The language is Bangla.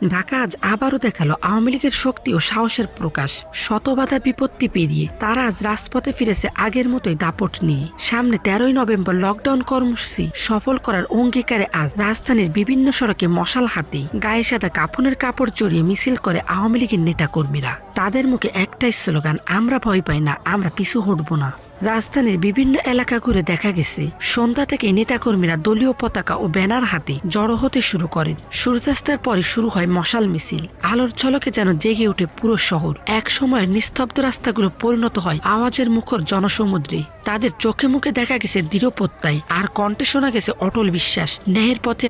ঢাকা আজ আবারও দেখালো আওয়ামী লীগের শক্তি ও সাহসের প্রকাশ। শত বাধা বিপত্তি পেরিয়ে তারা আজ রাজপথে ফিরেছে আগের মতোই দাপট নিয়ে। সামনে 13ই নভেম্বর লকডাউন কর্মসূচি সফল করার অঙ্গীকারে আজ রাজধানীর বিভিন্ন সড়কে মশাল হাতে গায়ে সাদা কাফনের কাপড় জড়িয়ে মিছিল করে আওয়ামী লীগের নেতাকর্মীরা। তাদের মুখে একটাই স্লোগান, আমরা ভয় পাই না, আমরা পিছু হটব না। রাজধানীর বিভিন্ন এলাকা ঘুরে দেখা গেছে সন্ধ্যা থেকে নেতাকর্মীরা দলীয় পতাকা ও ব্যানার হাতে জড়ো হতে শুরু করেন। সূর্যাস্তের পরে শুরু হয় মশাল মিছিল। আলোর ঝলকে যেন জেগে ওঠে পুরো শহর। এক সময়ের নিস্তব্ধ রাস্তাগুলো পরিণত হয় আওয়াজের মুখর জনসমুদ্রে। তাদের চোখে মুখে দেখা গেছে দৃঢ় প্রত্যয়, আর কণ্ঠে শোনা গেছে অটল বিশ্বাস। ন্যায়ের পথে